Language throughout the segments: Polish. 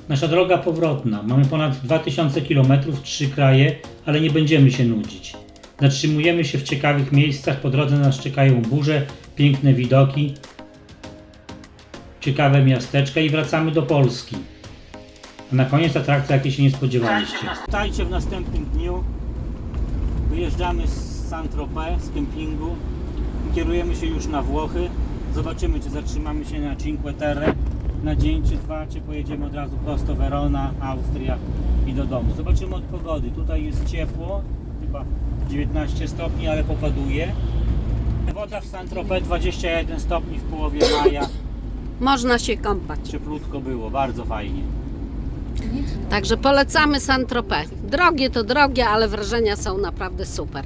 Nasza droga powrotna. Mamy ponad 2000 km, 3 kraje, ale nie będziemy się nudzić. Zatrzymujemy się w ciekawych miejscach, po drodze nas czekają burze, piękne widoki, ciekawe miasteczka i wracamy do Polski. A na koniec atrakcja, jakiej się nie spodziewaliście. Witajcie w następnym dniu. Wyjeżdżamy z Saint-Tropez, z kempingu. Kierujemy się już na Włochy. Zobaczymy, czy zatrzymamy się na Cinque Terre na dzień czy dwa, czy pojedziemy od razu prosto Verona, Austria i do domu. Zobaczymy od pogody. Tutaj jest ciepło, chyba 19 stopni, ale popaduje. Woda w Saint-Tropez 21 stopni w połowie maja. Można się kąpać. Cieplutko było, bardzo fajnie. Także polecamy Saint-Tropez. Drogie to drogie, ale wrażenia są naprawdę super.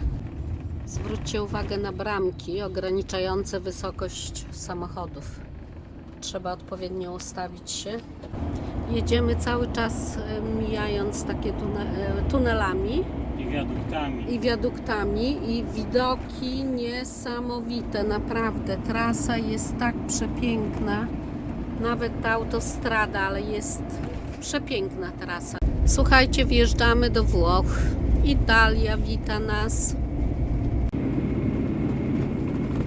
Zwróćcie uwagę na bramki ograniczające wysokość samochodów. Trzeba odpowiednio ustawić się. Jedziemy cały czas mijając takie tunelami I wiaduktami i widoki niesamowite. Naprawdę trasa jest tak przepiękna. Nawet ta autostrada, ale jest przepiękna trasa. Słuchajcie, wjeżdżamy do Włoch. Italia wita nas.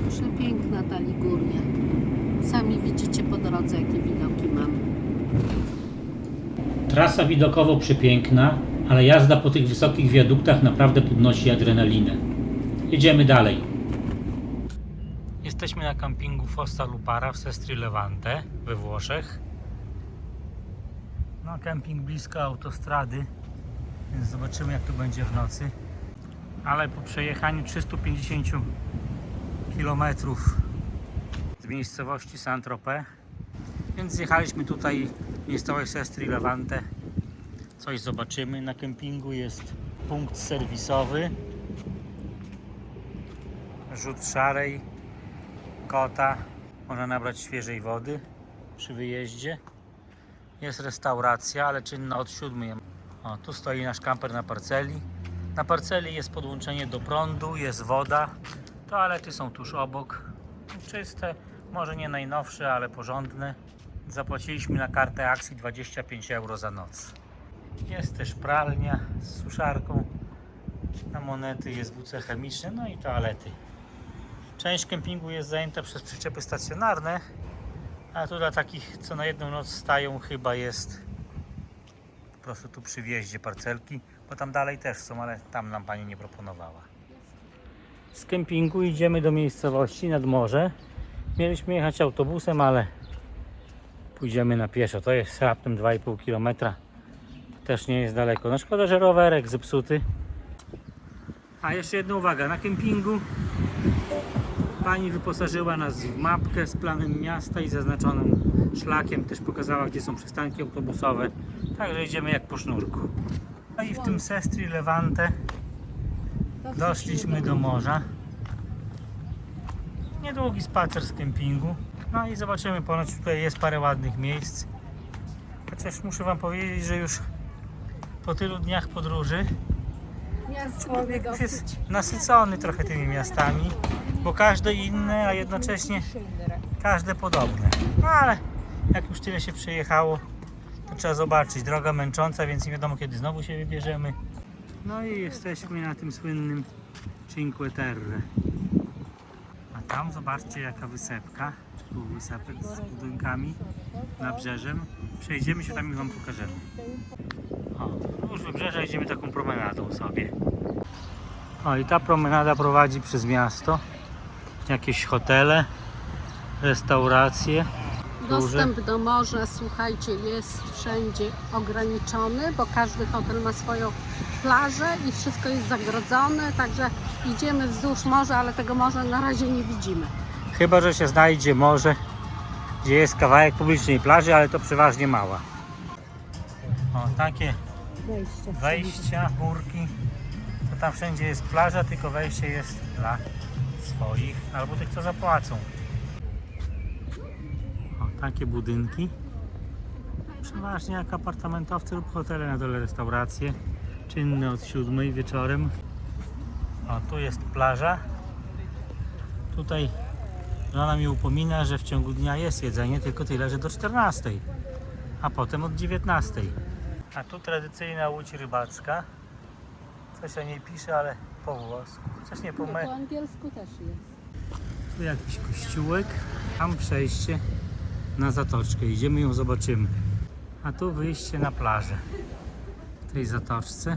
Przepiękna ta Liguria. Sami widzicie po drodze, jakie widoki mamy. Trasa widokowo przepiękna, ale jazda po tych wysokich wiaduktach naprawdę podnosi adrenalinę. Jedziemy dalej. Jesteśmy na kampingu Fossa Lupara w Sestri Levante we Włoszech. No, kemping blisko autostrady, więc zobaczymy, jak to będzie w nocy. Ale po przejechaniu 350 km z miejscowości Saint-Tropez, więc zjechaliśmy tutaj w miejscowość Sestri Levante. Coś zobaczymy. Na kempingu jest punkt serwisowy, rzut szarej, kota, można nabrać świeżej wody przy wyjeździe. Jest restauracja, ale czynna od 7. O, tu stoi nasz kamper na parceli. Na parceli jest podłączenie do prądu, jest woda. Toalety są tuż obok. Czyste, może nie najnowsze, ale porządne. Zapłaciliśmy na kartę akcji 25 euro za noc. Jest też pralnia z suszarką. Na monety jest WC chemiczne, no i toalety. Część kempingu jest zajęta przez przyczepy stacjonarne, a tu dla takich, co na jedną noc stają, chyba jest po prostu tu przy wjeździe parcelki, bo tam dalej też są, ale tam nam pani nie proponowała. Z kempingu idziemy do miejscowości nad morze. Mieliśmy jechać autobusem, ale pójdziemy na pieszo. To jest raptem 2,5 km. Też nie jest daleko. No szkoda, że rowerek zepsuty. A jeszcze jedna uwaga. Na kempingu pani wyposażyła nas w mapkę z planem miasta i zaznaczonym szlakiem. Też pokazała, gdzie są przystanki autobusowe. Także idziemy jak po sznurku. No i w tym Sestri Levante doszliśmy do morza. Niedługi spacer z kempingu. No i zobaczymy, ponoć tutaj jest parę ładnych miejsc. Chociaż muszę wam powiedzieć, że już po tylu dniach podróży człowiek już jest nasycony trochę tymi miastami, bo każde inne, a jednocześnie każde podobne. No ale jak już tyle się przejechało, to trzeba zobaczyć. Droga męcząca, więc nie wiadomo, kiedy znowu się wybierzemy. No i jesteśmy na tym słynnym Cinque Terre. A tam zobaczcie, jaka wysepka, czy półwysepek z budynkami nabrzeżem. Przejdziemy się tam i wam pokażemy. O, już wybrzeża idziemy taką promenadą sobie. O, i ta promenada prowadzi przez miasto. Jakieś hotele, restauracje. Dostęp do morza, słuchajcie, jest wszędzie ograniczony, bo każdy hotel ma swoją plażę i wszystko jest zagrodzone, także idziemy wzdłuż morza, ale tego morza na razie nie widzimy. Chyba że się znajdzie morze, gdzie jest kawałek publicznej plaży, ale to przeważnie mała. O, takie wejścia, murki. To tam wszędzie jest plaża, tylko wejście jest dla swoich albo tych, co zapłacą. O, takie budynki. Przeważnie jak apartamentowce lub hotele, na dole restauracje. Czynne od 7 wieczorem. O, tu jest plaża. Tutaj żona mi upomina, że w ciągu dnia jest jedzenie, tylko tyle, że do 14. a potem od 19. A tu tradycyjna łódź rybacka. Coś o niej pisze, ale po włosku. Chociaż nie po Po me... angielsku też jest. Tu jakiś kościółek. Tam przejście na zatoczkę. Idziemy ją zobaczymy. A tu wyjście na plażę. W tej zatoczce.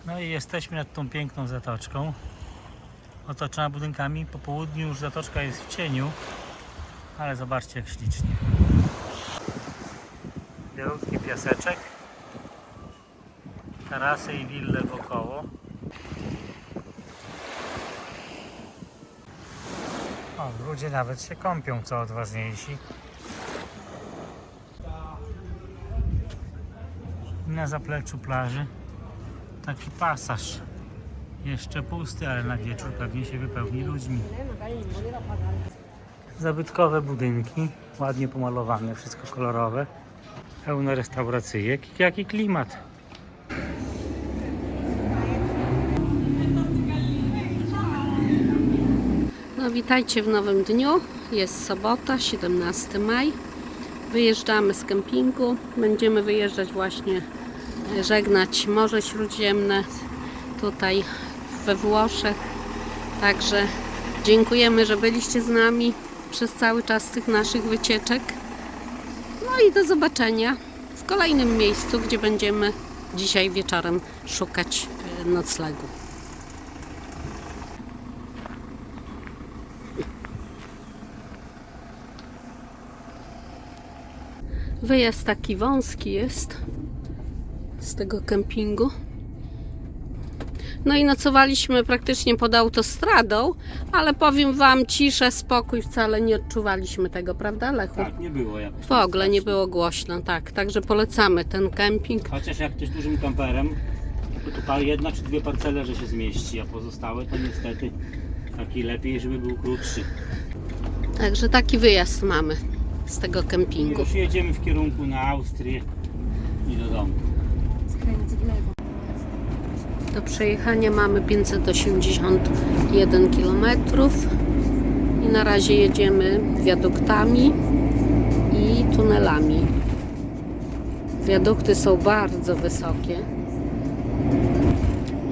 No i jesteśmy nad tą piękną zatoczką. Otoczona budynkami. Po południu już zatoczka jest w cieniu. Ale zobaczcie jak ślicznie. Białutki piaseczek. Tarasy i wille wokoło. O, ludzie nawet się kąpią, co odważniejsi. I na zapleczu plaży taki pasaż. Jeszcze pusty, ale na wieczór pewnie się wypełni ludźmi. Zabytkowe budynki, ładnie pomalowane, wszystko kolorowe. Pełno restauracyjek. Jaki klimat. No witajcie w nowym dniu. Jest sobota, 17 maj. Wyjeżdżamy z kempingu. Będziemy wyjeżdżać właśnie, żegnać Morze Śródziemne tutaj we Włoszech. Także dziękujemy, że byliście z nami przez cały czas tych naszych wycieczek. No i do zobaczenia w kolejnym miejscu, gdzie będziemy dzisiaj wieczorem szukać noclegu. Wyjazd taki wąski jest z tego kempingu. No i nocowaliśmy praktycznie pod autostradą, ale powiem Wam, ciszę, spokój, wcale nie odczuwaliśmy tego, prawda Lechu? Tak, nie było jakoś. W ogóle nie było głośno, tak. Także polecamy ten kemping. Chociaż jak ktoś dużym kamperem, to tu jedna czy dwie parcele, że się zmieści, a pozostałe to niestety taki lepiej, żeby był krótszy. Także taki wyjazd mamy z tego kempingu. Już jedziemy w kierunku na Austrię i do domu. Do przejechania mamy 581 km i na razie jedziemy wiaduktami i tunelami. Wiadukty są bardzo wysokie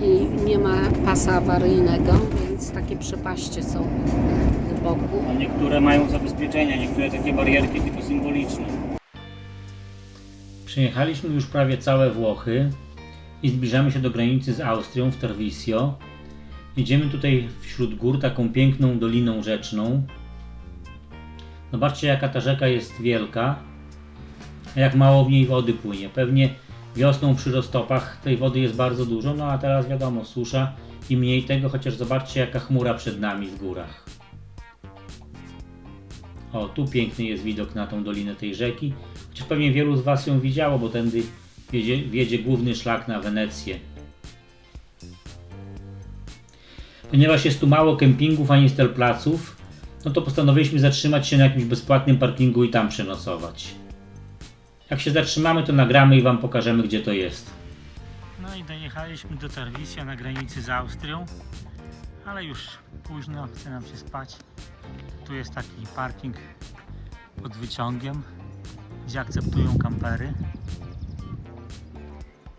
i nie ma pasa awaryjnego, więc takie przepaście są z boku. A niektóre mają zabezpieczenia, niektóre takie barierki tylko symboliczne. Przejechaliśmy już prawie całe Włochy i zbliżamy się do granicy z Austrią w Tarvisio. Idziemy tutaj wśród gór taką piękną doliną rzeczną. Zobaczcie jaka ta rzeka jest wielka, a jak mało w niej wody płynie. Pewnie wiosną przy roztopach tej wody jest bardzo dużo, no a teraz wiadomo susza i mniej tego, chociaż zobaczcie jaka chmura przed nami w górach. O, tu piękny jest widok na tą dolinę tej rzeki, chociaż pewnie wielu z Was ją widziało, bo tędy wiedzie główny szlak na Wenecję. Ponieważ jest tu mało kempingów ani stellplaców, no to postanowiliśmy zatrzymać się na jakimś bezpłatnym parkingu i tam przenocować. Jak się zatrzymamy, to nagramy i Wam pokażemy, gdzie to jest. No i dojechaliśmy do Tarvisio na granicy z Austrią, ale już późno, chce nam się spać. Tu jest taki parking pod wyciągiem, gdzie akceptują kampery.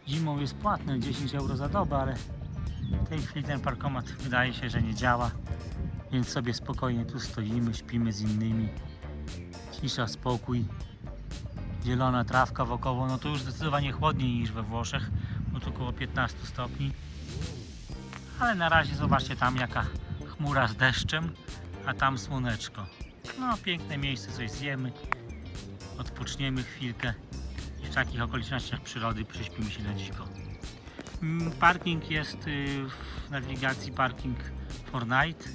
Zimą jest płatny 10 euro za dobę, ale w tej chwili ten parkomat wydaje się, że nie działa, więc sobie spokojnie tu stoimy, śpimy z innymi. Cisza, spokój, zielona trawka wokoło, no to już zdecydowanie chłodniej niż we Włoszech, bo tu około 15 stopni. Ale na razie zobaczcie tam jaka chmura z deszczem, a tam słoneczko. No piękne miejsce, coś zjemy, odpoczniemy chwilkę i w takich okolicznościach przyrody prześpimy się na dziko. Parking jest w nawigacji parking for night.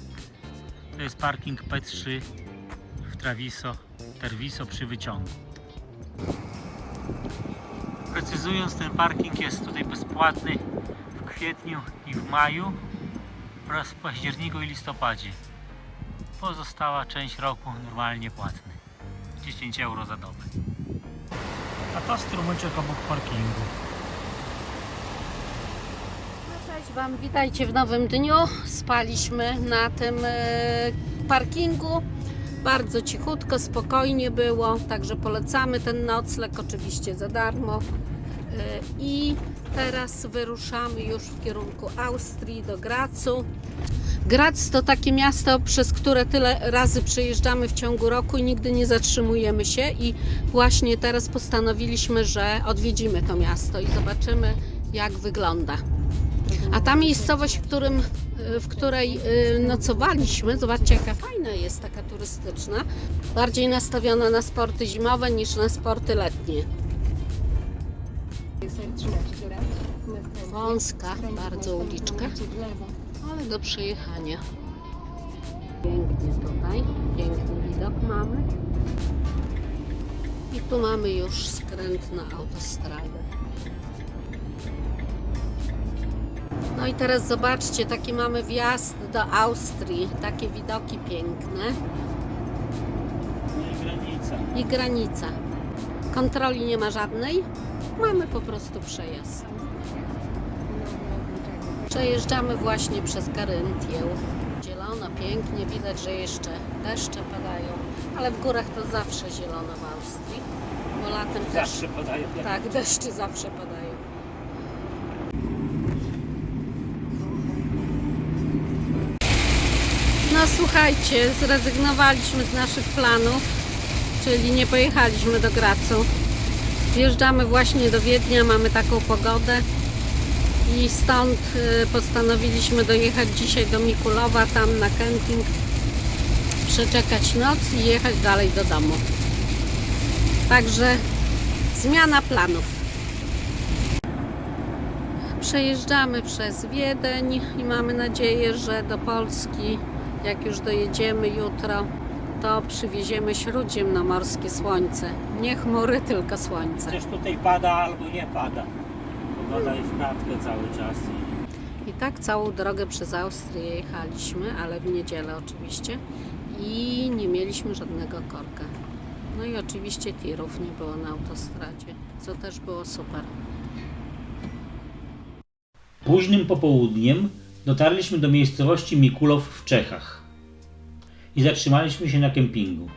To jest parking P3 w Tarvisio przy wyciągu. Precyzując, ten parking jest tutaj bezpłatny w kwietniu i w maju oraz w październiku i listopadzie. Pozostała część roku normalnie płatny. 10 euro za dobę. A to strumyczek obok parkingu. No cześć Wam, witajcie w nowym dniu. Spaliśmy na tym parkingu. Bardzo cichutko, spokojnie było, także polecamy ten nocleg, oczywiście za darmo. I teraz wyruszamy już w kierunku Austrii, do Grazu. Graz to takie miasto, przez które tyle razy przejeżdżamy w ciągu roku i nigdy nie zatrzymujemy się, i właśnie teraz postanowiliśmy, że odwiedzimy to miasto i zobaczymy, jak wygląda. A ta miejscowość, w której nocowaliśmy, zobaczcie, jaka fajna jest, taka turystyczna, bardziej nastawiona na sporty zimowe niż na sporty letnie. Wąska bardzo uliczka, ale do przejechania. Pięknie tutaj, piękny widok mamy. I tu mamy już skręt na autostradę. No i teraz zobaczcie, taki mamy wjazd do Austrii, takie widoki piękne. I granica. Kontroli nie ma żadnej, mamy po prostu przejazd. Przejeżdżamy właśnie przez Carinthię. Zielono, pięknie, widać, że jeszcze deszcze padają, ale w górach to zawsze zielono w Austrii, bo latem Zawsze też, podają. tak, deszcze zawsze padają. No słuchajcie, zrezygnowaliśmy z naszych planów, czyli nie pojechaliśmy do Grazu. Wjeżdżamy właśnie do Wiednia, mamy taką pogodę i stąd postanowiliśmy dojechać dzisiaj do Mikulowa, tam na kemping, przeczekać noc i jechać dalej do domu. Także zmiana planów. Przejeżdżamy przez Wiedeń i mamy nadzieję, że do Polski, jak już dojedziemy jutro, to przywieziemy śródziemnomorskie słońce. Nie chmury, tylko słońce. Chociaż tutaj pada albo nie pada. Pogoda jest w kratkę cały czas. I tak całą drogę przez Austrię jechaliśmy, ale w niedzielę oczywiście. I nie mieliśmy żadnego korka. No i oczywiście tirów nie było na autostradzie, co też było super. Późnym popołudniem dotarliśmy do miejscowości Mikulow w Czechach i zatrzymaliśmy się na kempingu.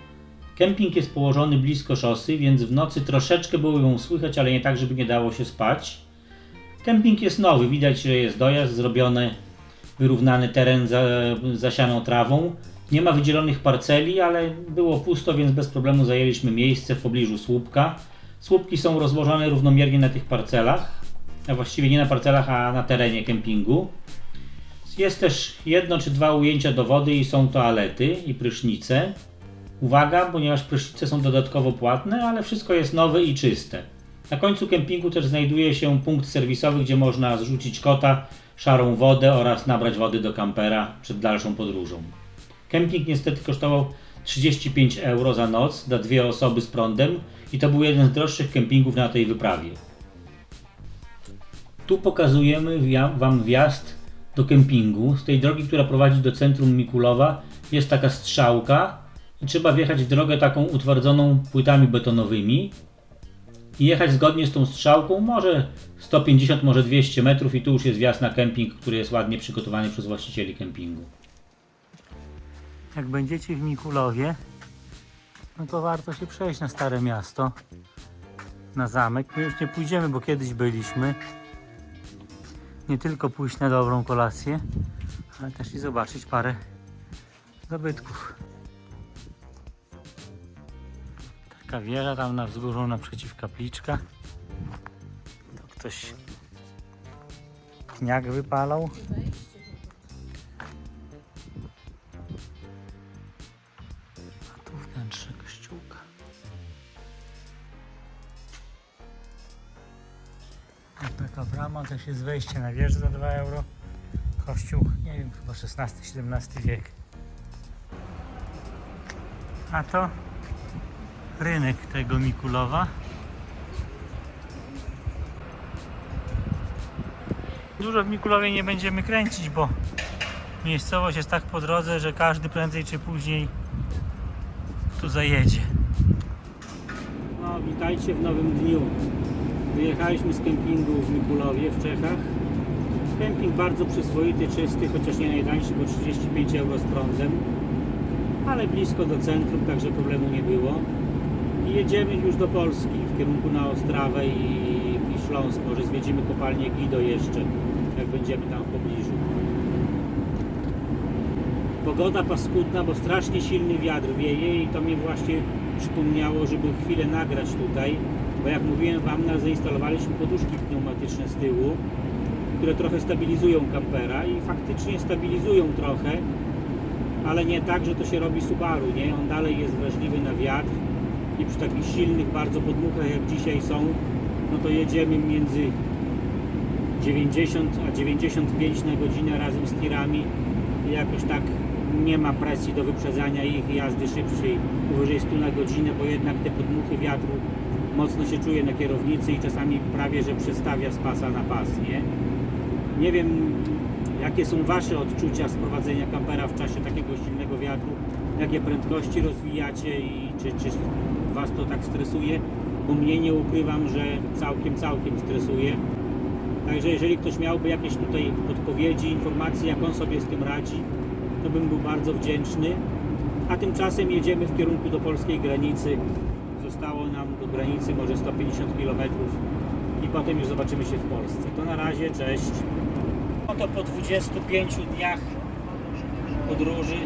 Kemping jest położony blisko szosy, więc w nocy troszeczkę było ją słychać, ale nie tak, żeby nie dało się spać. Kemping jest nowy, widać, że jest dojazd zrobiony, wyrównany teren zasianą trawą. Nie ma wydzielonych parceli, ale było pusto, więc bez problemu zajęliśmy miejsce w pobliżu słupka. Słupki są rozłożone równomiernie na tych parcelach, a właściwie nie na parcelach, a na terenie kempingu. Jest też jedno czy dwa ujęcia do wody i są toalety i prysznice. Uwaga, ponieważ prysznice są dodatkowo płatne, ale wszystko jest nowe i czyste. Na końcu kempingu też znajduje się punkt serwisowy, gdzie można zrzucić kota, szarą wodę oraz nabrać wody do kampera przed dalszą podróżą. Kemping niestety kosztował 35 euro za noc dla 2 osoby z prądem i to był jeden z droższych kempingów na tej wyprawie. Tu pokazujemy Wam wjazd do kempingu. Z tej drogi, która prowadzi do centrum Mikulowa, jest taka strzałka i trzeba wjechać w drogę taką utwardzoną płytami betonowymi i jechać zgodnie z tą strzałką, może 150, może 200 metrów i tu już jest wjazd na kemping, który jest ładnie przygotowany przez właścicieli kempingu. Jak będziecie w Mikulowie, no to warto się przejść na Stare Miasto, na zamek. My już nie pójdziemy, bo kiedyś byliśmy. Nie tylko pójść na dobrą kolację, ale też i zobaczyć parę zabytków. Taka wieża tam na wzgórzu naprzeciw kapliczka. To ktoś pniak wypalał. A tu wnętrze kościółka. Taka brama, też jest wejście na wieżę za 2 euro. Kościół, nie wiem, chyba XVI-XVII wiek. A to rynek tego Mikulowa. Dużo w Mikulowie nie będziemy kręcić, bo miejscowość jest tak po drodze, że każdy prędzej czy później tu zajedzie. No, witajcie w nowym dniu. Wyjechaliśmy z kempingu w Mikulowie w Czechach. Kemping bardzo przyzwoity, czysty, chociaż nie najtańszy, bo 35 euro z prądem. ale blisko do centrum, także problemu nie było. I jedziemy już do Polski w kierunku na Ostrawę i Śląsk. Może zwiedzimy kopalnię Guido jeszcze, jak będziemy tam w pobliżu. Pogoda paskudna, bo strasznie silny wiatr wieje i to mnie właśnie przypomniało, żeby chwilę nagrać tutaj, bo jak mówiłem Wam, zainstalowaliśmy poduszki pneumatyczne z tyłu, które trochę stabilizują kampera i faktycznie stabilizują trochę, ale nie tak, że to się robi Subaru, nie? On dalej jest wrażliwy na wiatr i przy takich silnych bardzo podmuchach jak dzisiaj są, no to jedziemy między 90 a 95 na godzinę razem z tirami i jakoś tak nie ma presji do wyprzedzania ich jazdy szybszej powyżej 100 na godzinę, bo jednak te podmuchy wiatru mocno się czuje na kierownicy i czasami prawie że przestawia z pasa na pas, nie? Nie wiem, jakie są Wasze odczucia z prowadzenia kampera w czasie takiego silnego wiatru, jakie prędkości rozwijacie i czy Was to tak stresuje, bo mnie, nie ukrywam, że całkiem stresuje. Także jeżeli ktoś miałby jakieś tutaj podpowiedzi, informacje, jak on sobie z tym radzi, to bym był bardzo wdzięczny. A tymczasem jedziemy w kierunku do polskiej granicy. Zostało nam do granicy może 150 km i potem już zobaczymy się w Polsce. To na razie, cześć. Oto po 25 dniach podróży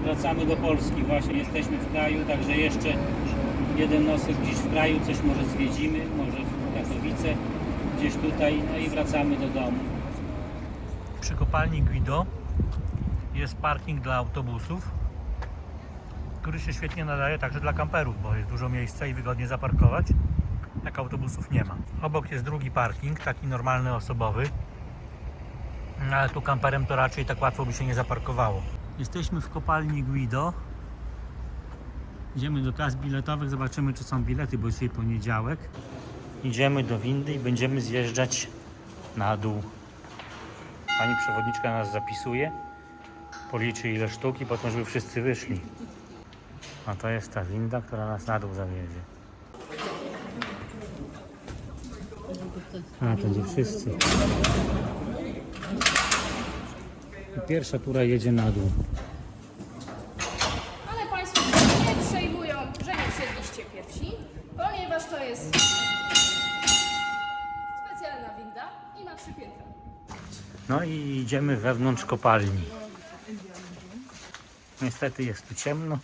wracamy do Polski. Właśnie jesteśmy w kraju, także jeszcze jeden nosek gdzieś w kraju, coś może zwiedzimy, może w Katowice, gdzieś tutaj, no i wracamy do domu. Przy kopalni Guido jest parking dla autobusów, który się świetnie nadaje także dla kamperów, bo jest dużo miejsca i wygodnie zaparkować, jak autobusów nie ma. Obok jest drugi parking, taki normalny, osobowy, ale tu kamperem to raczej tak łatwo by się nie zaparkowało. Jesteśmy w kopalni Guido. Idziemy do kas biletowych, zobaczymy czy są bilety, bo dzisiaj poniedziałek. Idziemy do windy i będziemy zjeżdżać na dół. Pani przewodniczka nas zapisuje, policzy ile sztuk i potem żeby wszyscy wyszli. A to jest ta winda, która nas na dół zawiezie. A to gdzie wszyscy. I pierwsza tura jedzie na dół. Ale Państwo nie przejmują, że nie wsiedliście pierwsi, ponieważ to jest specjalna winda i ma 3 piętra. No i idziemy wewnątrz kopalni. Niestety jest tu ciemno.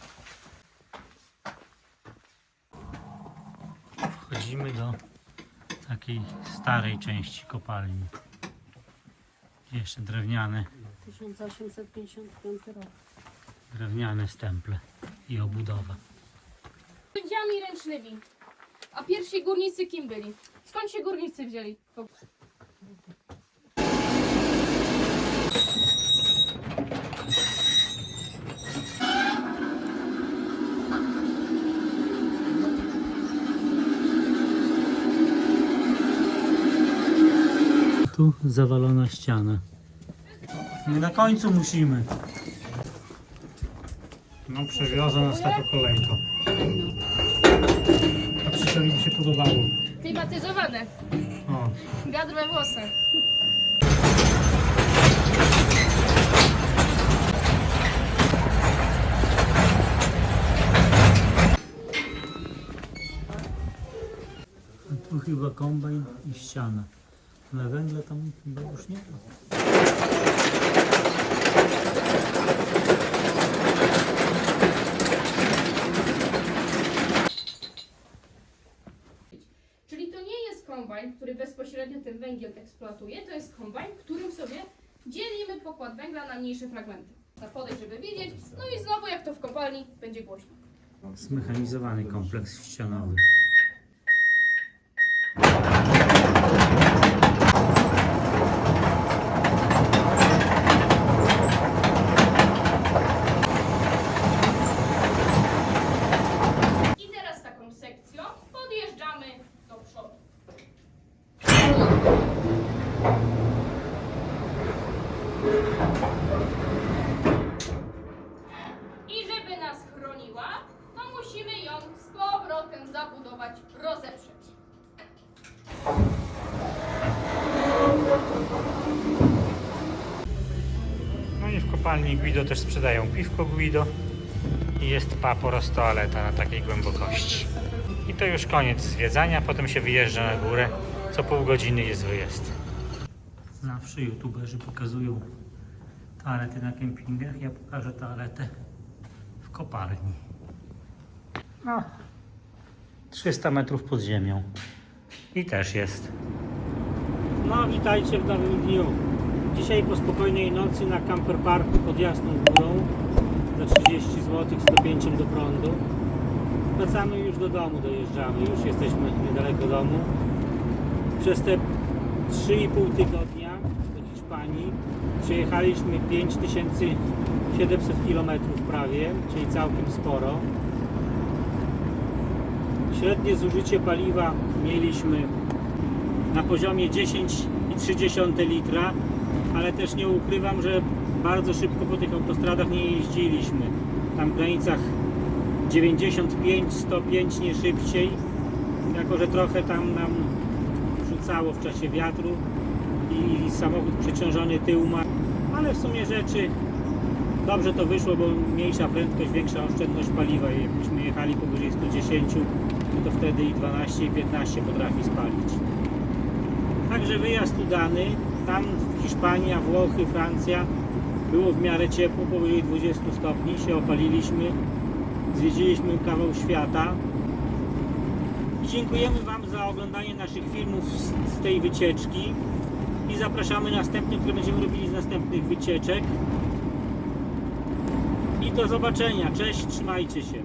Wchodzimy do takiej starej części kopalni. Jeszcze drewniane 1855 rok. drewniane stemple i obudowa. Narzędziami ręcznymi. A pierwsi górnicy kim byli? Skąd się górnicy wzięli? Tu zawalona ściana. Na końcu musimy. No przewiozą nas taką kolejką. A Krzysiowi mi się podobało. Klimatyzowane. O. Wiatr we włosach. A tu chyba kombajn i ściana. Na węgle tam chyba już nie ma. Czyli to nie jest kombajn, który bezpośrednio ten węgiel eksploatuje, to jest kombajn, którym sobie dzielimy pokład węgla na mniejsze fragmenty. Na podejść, żeby widzieć, no i znowu jak to w kopalni, będzie głośno. Zmechanizowany kompleks ścianowy. I teraz taką sekcją podjeżdżamy do przodu. I żeby nas chroniła, to musimy ją z powrotem zabudować, rozeprzeć. No i w kopalni Guido też sprzedają piwko Guido. i jest paporos toaleta na takiej głębokości. I to już koniec zwiedzania, potem się wyjeżdża na górę. Co pół godziny jest wyjazd. Zawsze youtuberzy pokazują toalety na kempingach. Ja pokażę toaletę w kopalni. No, 300 metrów pod ziemią. I też jest. No, witajcie w nowym dniu. Dzisiaj po spokojnej nocy na camper parku pod Jasną Górą za 30 zł z dopięciem do prądu. Wracamy już do domu, dojeżdżamy. Już jesteśmy niedaleko domu. Przez te 3,5 tygodnia do Hiszpanii przejechaliśmy 5700 km prawie, czyli całkiem sporo. Średnie zużycie paliwa mieliśmy na poziomie 10,3 litra, ale też nie ukrywam, że bardzo szybko po tych autostradach nie jeździliśmy. Tam w granicach 95-105, nie szybciej, jako że trochę tam nam rzucało w czasie wiatru i samochód przeciążony tył ma, ale w sumie rzeczy dobrze to wyszło, bo mniejsza prędkość, większa oszczędność paliwa i jakbyśmy jechali powyżej 110, no to wtedy i 12 i 15 potrafi spalić. Także wyjazd udany, tam Hiszpania, Włochy, Francja, było w miarę ciepło, powyżej 20 stopni, się opaliliśmy, zwiedziliśmy kawał świata. I dziękujemy Wam za oglądanie naszych filmów z tej wycieczki i zapraszamy następne, które będziemy robili z następnych wycieczek. I do zobaczenia. Cześć, trzymajcie się.